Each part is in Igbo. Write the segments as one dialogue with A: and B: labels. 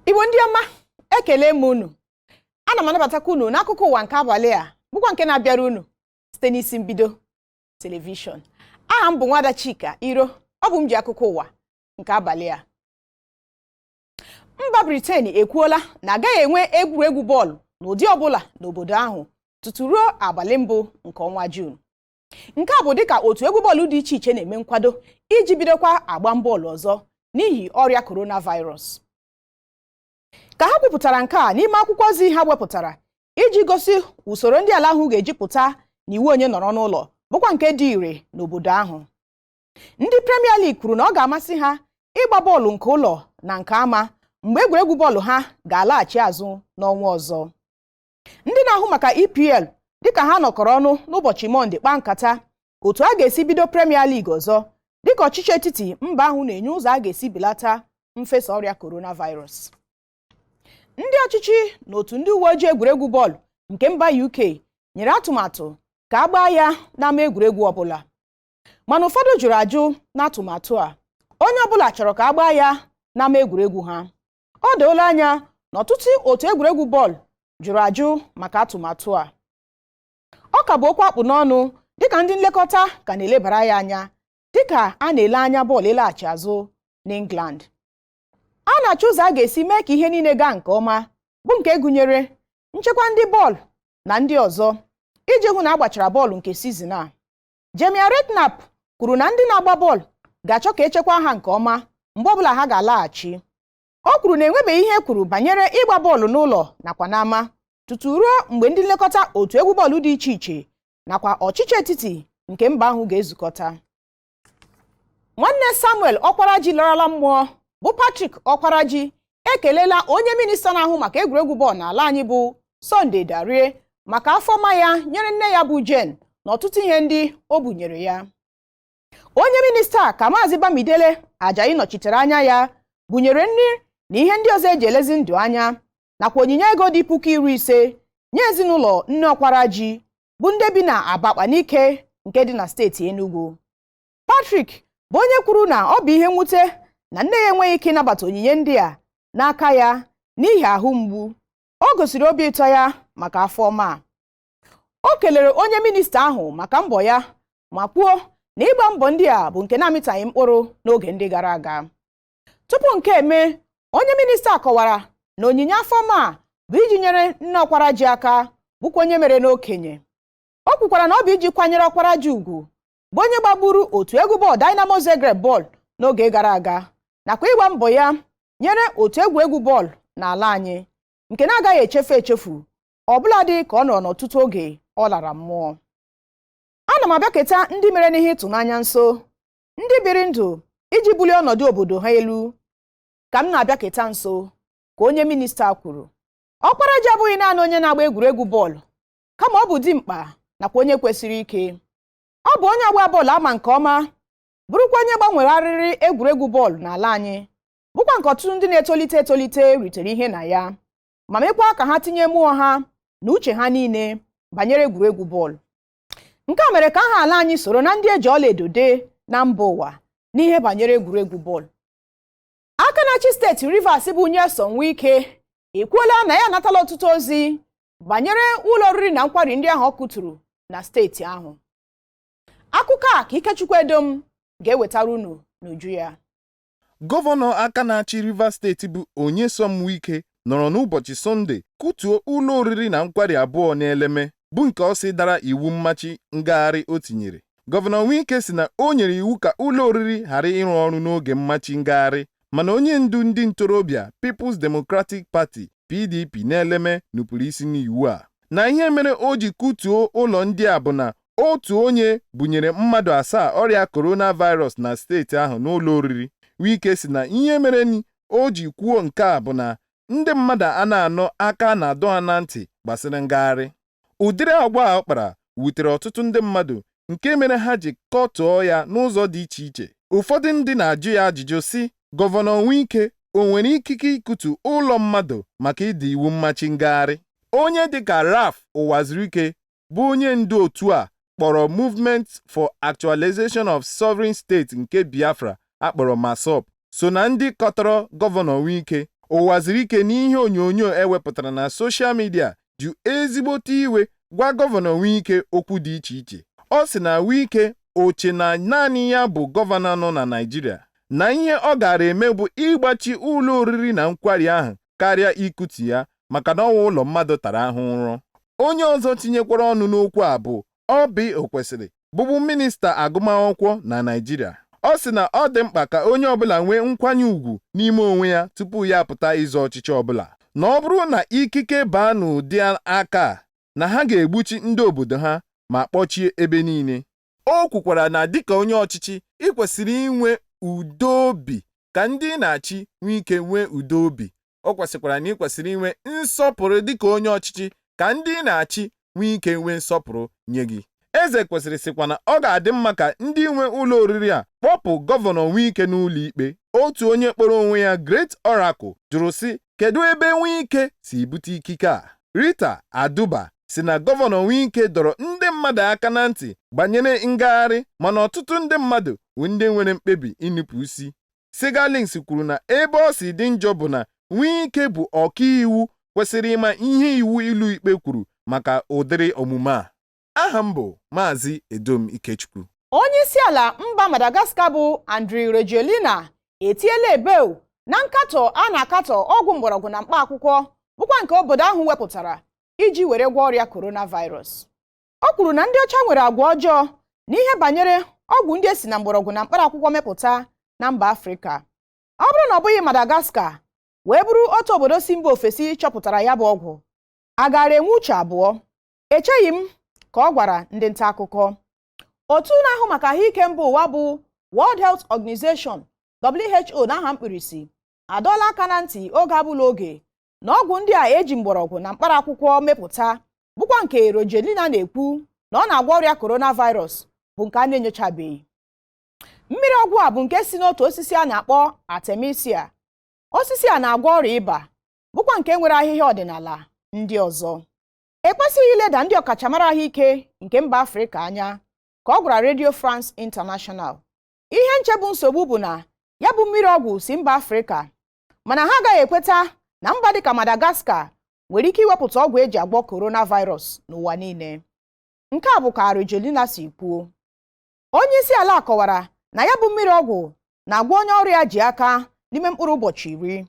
A: Igbo ndị ọma, ekele m unu. Ana m anabatakwa unu n'akụkọ ụwa nke abalị a, bụkwa nke na-abịara unu site n'isi mbido telivishọn. Aha m bụ Nwada Chika Iro, ọ bụ m ji akụkọ ụwa nke abalị a. Mba Britain ekwuola na agaghị enwe egwuregwu bọọlụ n'ụdị ọbụla n'obodo ahụ tutu ruo abalị mbụ nke ọnwa Juun. Nke a bụ dịka otu egwu bọọlụ dị iche iche na-eme nkwado iji bidokwa agba bọọlụ ọzọ n'ihi ọrịa coronavirus. Ka ha kwupụtara nke a n'ime akwụkwọ ozi ha wepụtara iji gosi usoro ndị ala ahụ ga-eji pụta n'iwu onye nọrọ n'ụlọ bụkwa nke dị ire n'obodo ahụ. Ndị Premier League kwuru na ọ ga-amasị ha ịgba bọọlụ nke ụlọ na nke ama mgbe egwuregwu bọọlụ ha ga-alaghachi azụ n'ọnwa ọzọ. Ndị na-ahụ maka EPL dịka ha nọkọrọ ọnụ n'ụbọchị Mọnde kpaa nkata otu a ga-esi bido Premier League ọzọ dịka ọchịchị etiti mba ahụ na-enye ụzọ a ga-esi belata mfesa ọrịa coronavirus. Ndị ọchịchị na otu ndị uwe ojii egwuregwu bọọlụ nke mba UK nyere atụmatụ ka a gbaa ya n'ama egwuregwu ọbụla. Mana ụfọdụ jụrụ ajụ n'atụmatụ a. Onye ọbụla chọrọ ka a gbaa ya n'ama egwuregwu ha. Ọ doola anya na ọtụtụ otu egwuregwu bọọlụ jụrụ ajụ maka atụmatụ a. Ọ ka bụ okwu akpụ n'ọnụ dịka ndị nlekọta ka na-elebara ya anya dịka a na-ele anya bọọlụ ịlaghachi azụ n'England. A na-achọ ụzọ a ga-esi mee ka ihe niile gaa nke ọma bụ nke gụnyere nchekwa ndị bọọlụ na ndị ọzọ iji hụ na a gbachara bọọlụ nke sizin a. Jamie Redknapp kwuru na ndị na-agba bọọlụ ga-achọ ka echekwa ha nke ọma mgbe ọbụla ha ga-alaghachi. O kwuru na enwebeghị ihe kwuru banyere ịgba bọọlụ n'ụlọ nakwa n'ama tutu ruo mgbe ndị nlekọta otu egwu bọọlụ dị iche iche nakwa ọchịchị etiti nke mba ahụ ga-ezukọta. Nwanne Samuel OKWARAJI larala mmụọ bụ Patrick OKWARAJI ekelela onye minista na-ahụ maka egwuregwu bọọlụ n'ala anyị bụ Sunday Darie maka afọ ọma ya nyere nne ya bụ Jen na ọtụtụ ihe ndị o bunyere ya. Onye minista ka Maazị Bamidele Ajayi nọchitere anya ya bunyere nri na ihe ndị ọzọ eji elezi ndụ anya nakwa onyinye ego dị 50,000 nye ezinụlọ nne OKWARAJI bụ ndị bi na Abakaliki nke dị na steeti Enugu. Patrick bụ onye kwuru na ọ bụ ihe mwute na nne ya enweghị ike ịnabata onyinye ndị a n'aka ya n'ihi ahụ mgbu. O gosiri obi ụtọ ya maka afọ ọma a. O kelere onye minista ahụ maka mbọ ya ma kwuo na ịgba mbọ ndị a bụ nke na-amịtaghị mkpụrụ n'oge ndị gara aga. Tupu nke eme, onye minista kọwara na onyinye afọ ọma a bụ iji nyere nne OKWARAJI aka bụkwa onye mere n'okenye. O kwukwara na ọ bụ iji kwanyere OKWARAJI ugwu bụ onye gbagburu otu egwu bọọlụ Dynamo Zagreb bọọlụ n'oge gara aga nakwa ịgba mbọ ya nyere otu egwuregwu bọọlụ n'ala anyị nke na-agaghị echefu ọbụladị ka ọ nọrọ n'ọtụtụ oge ọ lara mmụọ. Ana m abịaketa ndị mere n'ihe ịtụnanya nso, ndị biri ndụ iji bulie ọnọdụ obodo ha elu ka m na-abịaketa nso, ka onye minista kwuru. OKWARAJI abụghị naanị onye na-agba egwuregwu bọọlụ kama ọ bụ dimkpa nakwa onye kwesịrị ike. Ọ bụ onye agba bọọlụ ama nke ọma, bụrụkwa onye gbanwegharịrị egwuregwu bọọlụ n'ala anyị, bụkwa nke ọtụtụ ndị na-etolite etolite ritere ihe na ya ma mekwa ka ha tinye mmụọ ha na uche ha niile banyere egwuregwu bọọlụ. Nke a mere ka aha ala anyị soro na ndị eji ọla edo dee na mba ụwa n'ihe banyere egwuregwu bọọlụ. Aka na-achị steeti Rivers bụ Nyesom Wike ekwuola na ya anatala ọtụtụ ozi banyere ụlọ oriri na nkwari ndị ahụ ọ kụturu na steeti ahụ. Akụkọ a ka Ikechukwu Edom ga-ewetara unu n'uju ya.
B: Gọvanọ aka na-achị Rivers steeti bụ Nyesom Wike nọrọ n'ụbọchị Sọnde kụtuo ụlọ oriri na nkwari abụọ n'Eleme bụ nke ọ sị dara iwu mmachi ngagharị o tinyere. Gọvanọ Wike si na o nyere iwu ka ụlọ oriri ghara ịrụ ọrụ n'oge mmachi ngagharị, mana onye ndu ndị ntorobịa People's Democratic Party PDP n'Eleme nupụrụ isi n'iwu a. Na ihe mere o ji kụtuo ụlọ ndị a bụ na otu onye bunyere mmadụ 7 ọrịa coronavirus na steeti ahụ n'ụlọ oriri. Wike si na ihe mere o ji kwuo nke a bụ na ndị mmadụ a na-anọ aka na-adọ ha na ntị gbasara ngagharị. Ụdịrị agwa a kpara wutere ọtụtụ ndị mmadụ nke mere ha ji kọtụọ ya n'ụzọ dị iche iche. Ụfọdụ ndị na-ajụ ya ajụjụ sị, Gọvanọ Wike o nwere ikike ịkụtu ụlọ mmadụ maka ịdị iwu mmachi ngagharị? Onye dịka Ralph Ụwazirike bụ onye ndu otu a kpọrọ Movement for Actualization of Sovereign State nke Biafra akpọrọ MASOP so na ndị kọtọrọ Gọvanọ Wike. ụwa ziri ike n'ihe onyonyo ewepụtara na soshal midia ji ezigbote iwe gwa gọvanọ Wike okwu dị iche iche. Ọ sị na Wike oche na naanị ya bụ gọvanọ nọ na Naịjirịa, na ihe ọ gara eme bụ ịgbachi ụlọ oriri na nkwari ahụ karịa ikuti ya maka na ọwa ụlọ mmadụ tara ahụ ụrọ. Onye ọzọ tinyekwara ọnụ n'okwu a bụ Obi Okwesịrị, bụbu minista agụmakwụkwọ na Naịjirịa. Ọ sị na ọ dị mkpa ka onye ọbụla nwee nkwanye ùgwù n'ime onwe ya tupu ya apụta ịzọ ọchịchị ọbụla, na ọ bụrụ na ikike baa n'ụdị aka na ha ga-egbuchi ndị obodo ha ma kpọchie ebe niile. O kwukwara na dịka onye ọchịchị ị kwesịrị inwe udo obi ka ndị na-achị nwee ike nwee udo obi. O kwesịkwara na ị kwesịrị inwe nsọpụrụ dịka onye ọchịchị ka ndị na-achị nwee ike nwee nsọpụrụ nye gị. Eze kwesịrị sịkwa na ọ ga-adị mma ka ndị nwe ụlọ oriri a kpọpụ gọvanọ Wike n'ụlọ ikpe. Otu onye kpọrọ onwe ya Great Oracle jụrụ sị kedu ebe Wike si bute ikike a. Rita Aduba si na gọvanọ Wike dọrọ ndị mmadụ aka na ntị banyere ngagharị, mana ọtụtụ ndị mmadụ bụ ndị nwere mkpebi ịnụpụ isi. Sigalings kwuru na ebe ọ si dị njọ bụ na Wike bụ ọkaiwu kwesịrị ịma ihe iwu ụlọ ikpe kwuru maka ụdịrị omume a. Aha m bụ Maazị Edom Ikechukwu.
A: Onye isi ala mba Madagascar bụ Rajeolina etiela ebeo na nkatọ a na-akatọ ọgwụ mgbọrọgwụ na mkpa akwụkwọ bụkwa nke obodo ahụ wepụtara iji were gwọọ ọrịa coronavirus. O kwuru na ndị ọcha nwere agwa ọjọọ n'ihe banyere ọgwụ ndị esi na mgbọrọgwụ na mkpara akwụkwọ mepụta na mba Afrịka. Ọ bụrụ na ọ bụghị Madagascar wee bụrụ otu obodo si mba ofesi chọpụtara ya bụ ọgwụ, a gaara enwe uche abụọ. Echeghị m, ka ọ gwara ndị nta akụkọ. Otu na-ahụ maka ahụike mba ụwa bụ World Health Organization WHO n'aha mkpirisi adọọla aka na ntị oge abụla oge na ọgwụ ndị a eji mgbọrọgwụ na mkpara akwụkwọ mepụta bụkwa nke Rajeolina na-ekwu na ọ na-agwọ ọrịa coronavirus bụ nke a na-enyochabeghị. Mmiri ọgwụ a bụ nke si n'otu osisi a na-akpọ Artemisia. Osisi a na-agwọ ọrịa ịba bụkwa nke nwere ahịhịa ọdịnala ndị ọzọ. Ekwesịghị ileda ndị ọkachamara ahụike nke mba Afrịka anya, ka ọ gwara Radio France International. Ihe nche bụ nsogbu bụ na ya bụ mmiri ọgwụ si mba Afrịka, mana ha agaghị ekweta na mba dịka Madagascar nwere ike iwepụta ọgwụ eji agwọ coronavirus n'ụwa niile. Nke a bụ ka Rajeolina si kwuo. Onye isi ala kọwara na ya bụ mmiri ọgwụ na-agwọ onye ọrịa ji aka n'ime mkpụrụ ụbọchị 10.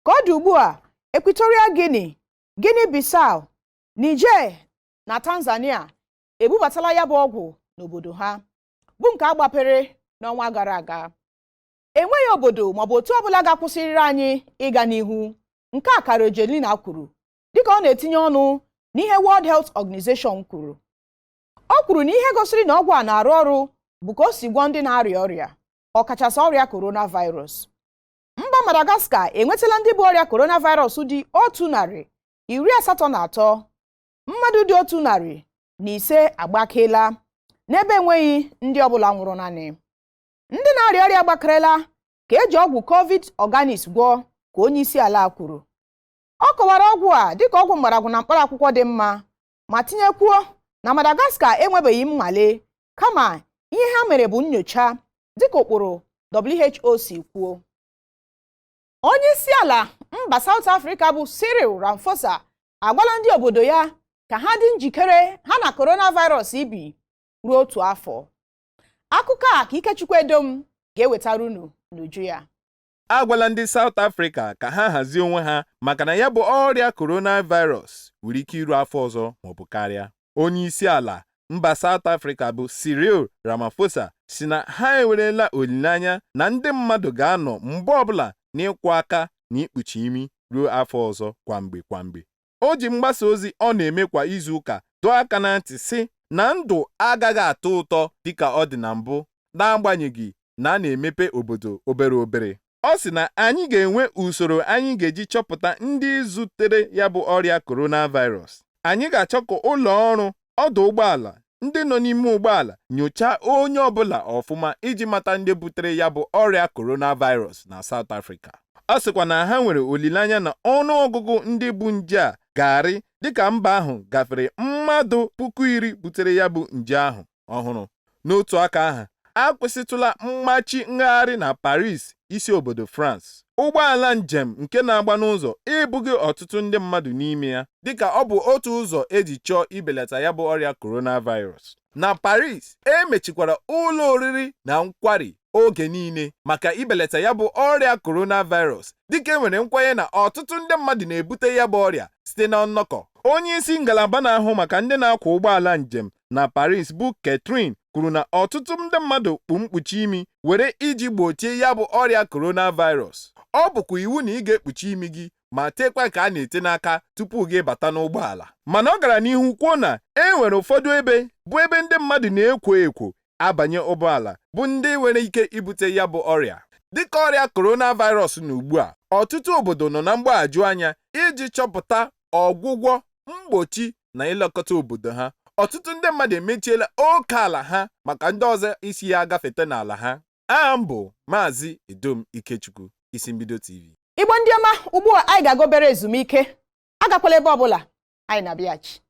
A: Ka ọ dị ugbu a, Equatorial Guinea, Guinea Bissau, Niger na Tanzania ebubatala ya bụ ọgwụ n'obodo ha, bụ nke agbapere n'ọnwa gara aga. Enweghị obodo maọbụ otu ọbụla ga-akwụsịrịrị anyị ịga n'ihu. Nke a ka Rajeolina kwuru dịka ọ na-etinye ọnụ n'ihe World Health Organization kwuru. O kwuru na ihe gosiri na ọgwụ a na-arụ ọrụ bụ ka o si gwọọ ndị na-arịa ọrịa, ọkachasị ọrịa coronavirus. Mba Madagascar enwetala ndị bụ ọrịa coronavirus dị 183. Mmadụ dị 105 agbakeela n'ebe enweghị ndị ọbụla nwụrụ naanị. Ndị na-arịa ọrịa agbakerela ka eji ọgwụ COVID Organics gwọọ, ka onye isi ala kwuru. Ọ kọwara ọgwụ a dịka ọgwụ mgbọrọgwụ na mkpara akwụkwọ dị mma, ma tinyekwuo na Madagascar enwebeghị nnwale, kama ihe ha mere bụ nnyocha dịka ụkpụrụ WHO si kwuo. Onye isi ala mba South Africa bụ Cyril Ramaphosa agwala ndị obodo ya ka ha dị njikere ha na coronavirus ibi ruo 1 afọ. Akụkọ a ka Ikechukwu Edom ga-ewetara unu n'uju ya.
B: Agwala ndị South Africa ka ha hazie onwe ha maka na ya bụ ọrịa coronavirus nwere ike iru afọ ọzọ maọbụ karịa. Onye isi ala mba South Africa bụ Cyril Ramaphosa si na ha ewerela olileanya na ndị mmadụ ga-anọ mgbe ọbụla n'ịkwụ aka na ikpuchi imi ruo afọ ọzọ kwamgbe. O ji mgbasa ozi ọ na-eme kwa izu ụka dọọ aka na ntị sị na ndụ agaghị atọ ụtọ dịka ọ dị na mbụ, n'agbanyeghị na a na-emepe obodo obere. Ọ sị na anyị ga-enwe usoro anyị ga-eji chọpụta ndị zutere ya bụ ọrịa coronavirus. Anyị ga-achọkọ ụlọ ọrụ, ọdụ ụgbọala, ndị nọ n'ime ụgbọala nyochaa onye ọbụla ọfụma iji mata ndị butere ya bụ ọrịa coronavirus na South Africa. Ọ sịkwa na ha nwere olileanya na ọnụọgụgụ ndị bụ nje a ga-arị dịka mba ahụ gafere mmadụ 10,000 butere ya bụ nje ahụ ọhụrụ. N'otu aka ahụ, akwụsịtụla mmachi ngagharị na Paris, isi obodo France. ụgbọala njem nke na-agba n'ụzọ ebughị ọtụtụ ndị mmadụ n'ime ya dịka ọ bụ otu ụzọ eji chọọ ibelata ya bụ ọrịa coronavirus. Na Paris, emechikwara ụlọ oriri na nkwari oge niile maka ibelata ya bụ ọrịa coronavirus dịka enwere nkwenye na ọtụtụ ndị mmadụ na-ebute ya bụ ọrịa site na nnọkọ. Onye isi ngalaba na-ahụ maka ndị na-akwọ ụgbọala njem na Paris bụ Catherine kwuru na ọtụtụ ndị mmadụ kpu mkpuchi imi were iji gbochie ya bụ ọrịa coronavirus. Ọ bụkwa iwu na ị ga-ekpuchi imi gị ma tekwa ka a na-ete n'aka tupu gị bata n'ụgbọala. Mana ọ gara n'ihu kwuo na e nwere ụfọdụ ebe bụ ebe ndị mmadụ na-ekwo ekwo abanye ụgbọala bụ ndị nwere ike ibute ya bụ ọrịa. Dịka ọrịa coronavirus na ugbu a, ọtụtụ obodo nọ na mgbagwoju anya iji chọpụta ọgwụgwọ, mgbochi na ilekọta obodo ha. Ọtụtụ ndị mmadụ emechiela oke ala ha maka ndị ọzọ isi ya agafete n'ala ha. Aha m bụ Maazị Edom Ikechukwu, Isi Mbido TV.
A: Igbo ndị ọma, ugbu a anyị ga-agobere ezumike. Agakwala ebe ọbụla, anyị na-abịaghachi.